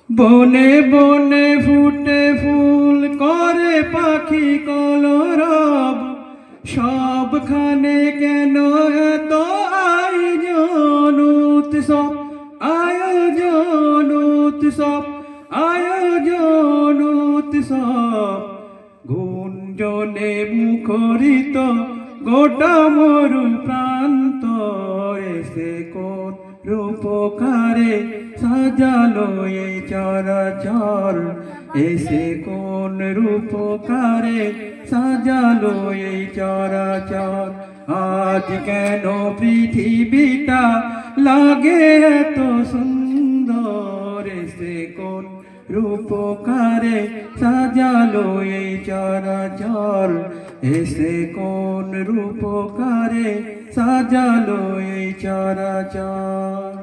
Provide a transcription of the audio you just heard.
বনে বনে ফুটে ফুল করে পাখি কলরব, সবখানে কেন এত আয়োজন উৎসব, আয়োজন উৎসব, আয়োজন উৎসব। গুঞ্জনে মুখরিত গোটা মরু প্রান্ত, এসে কোন রূপকারে সাজালো এই চরাচর, এসে কোন রূপকারে সাজালো এই চরাচর। আজ কেন পৃথিবীটা লাগে এত সুন্দর, এসে কোন রূপকারে সাজালো এই চরাচর, এসে কোন রূপকারে সাজালো এই চরাচর।